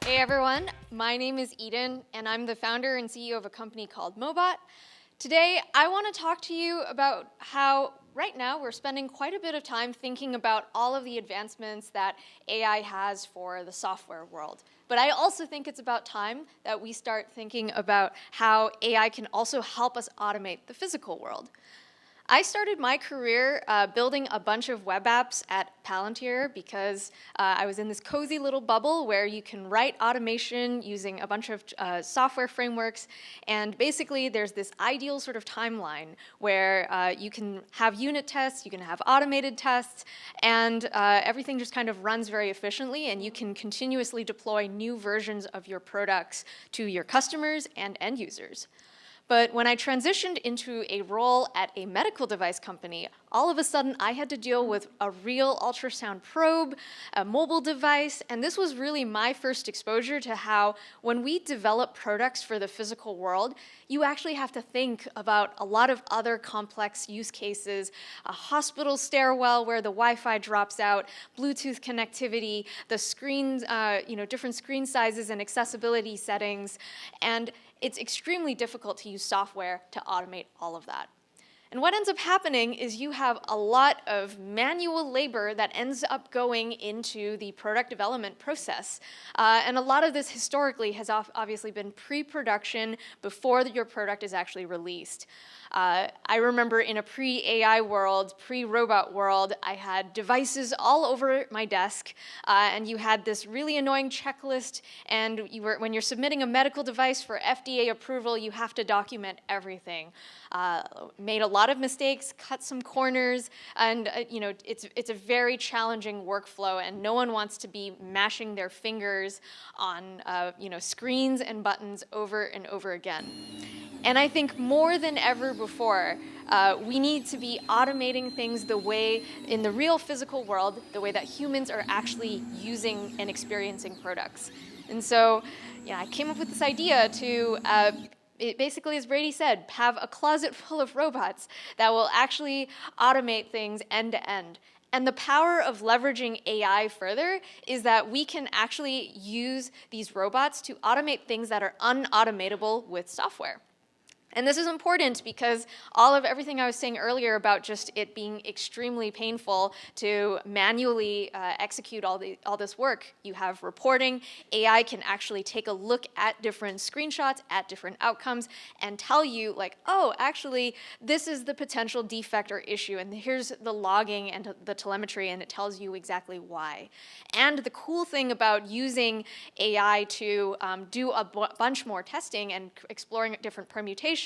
Hey everyone, my name is Eden, and I'm the founder and CEO of a company called Mobot. Today, I want to talk to you about how right now we're spending quite a bit of time thinking about all of the advancements that AI has for the software world. But I also think it's about time that we start thinking about how AI can also help us automate the physical world. I started my career building a bunch of web apps at Palantir because I was in this cozy little bubble where you can write automation using a bunch of software frameworks, and basically there's this ideal sort of timeline where you can have unit tests, you can have automated tests, and everything just kind of runs very efficiently, and you can continuously deploy new versions of your products to your customers and end users. But when I transitioned into a role at a medical device company, all of a sudden I had to deal with a real ultrasound probe, a mobile device, and this was really my first exposure to how when we develop products for the physical world, you actually have to think about a lot of other complex use cases, a hospital stairwell where the Wi-Fi drops out, Bluetooth connectivity, the screens, different screen sizes and accessibility settings, and it's extremely difficult to use software to automate all of that. And what ends up happening is you have a lot of manual labor that ends up going into the product development process. And a lot of this historically has obviously been pre-production before your product is actually released. I remember in a pre-AI world, pre-robot world, I had devices all over my desk, and you had this really annoying checklist, and when you're submitting a medical device for FDA approval, you have to document everything. Made a lot of mistakes, cut some corners, and it's a very challenging workflow, and no one wants to be mashing their fingers on screens and buttons over and over again. And I think more than ever before, we need to be automating things the way, in the real physical world, the way that humans are actually using and experiencing products. And so, I came up with this idea to, it basically, as Brady said, have a closet full of robots that will actually automate things end to end. And the power of leveraging AI further is that we can actually use these robots to automate things that are unautomatable with software. And this is important because everything I was saying earlier about just it being extremely painful to manually execute all this work. You have reporting. AI can actually take a look at different screenshots, at different outcomes, and tell you like, oh, actually, this is the potential defect or issue, and here's the logging and the telemetry, and it tells you exactly why. And the cool thing about using AI to do a bunch more testing and exploring different permutations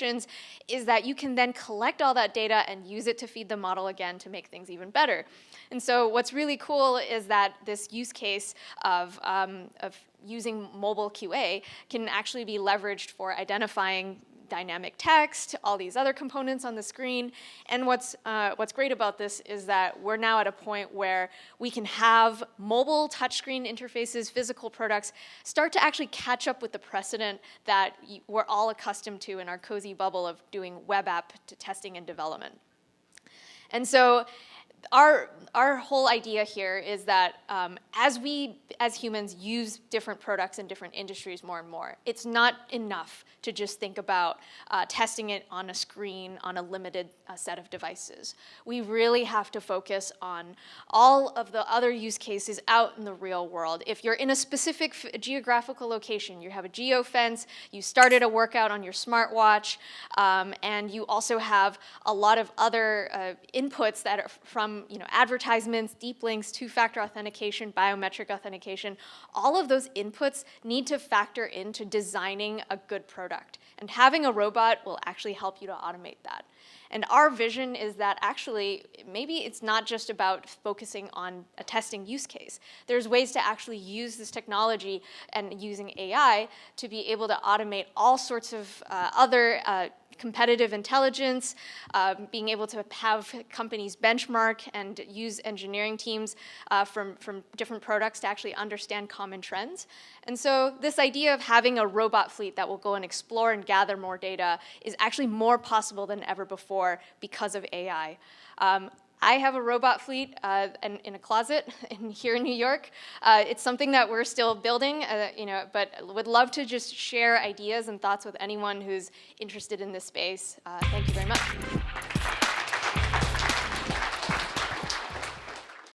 is that you can then collect all that data and use it to feed the model again to make things even better. And so what's really cool is that this use case of using mobile QA can actually be leveraged for identifying dynamic text, all these other components on the screen. And what's great about this is that we're now at a point where we can have mobile touchscreen interfaces, physical products, start to actually catch up with the precedent that we're all accustomed to in our cozy bubble of doing web app testing and development. And so our whole idea here is that as we, as humans, use different products in different industries more and more, it's not enough to just think about testing it on a screen on a limited set of devices. We really have to focus on all of the other use cases out in the real world. If you're in a specific geographical location, you have a geofence, you started a workout on your smartwatch, and you also have a lot of other inputs that are from advertisements, deep links, two-factor authentication, biometric authentication. All of those inputs need to factor into designing a good product. And having a robot will actually help you to automate that. And our vision is that actually, maybe it's not just about focusing on a testing use case. There's ways to actually use this technology and using AI to be able to automate all sorts of other competitive intelligence, being able to have companies benchmark and use engineering teams from different products to actually understand common trends. And so this idea of having a robot fleet that will go and explore and gather more data is actually more possible than ever before because of AI. I have a robot fleet in a closet here in New York. It's something that we're still building, but would love to just share ideas and thoughts with anyone who's interested in this space. Thank you very much.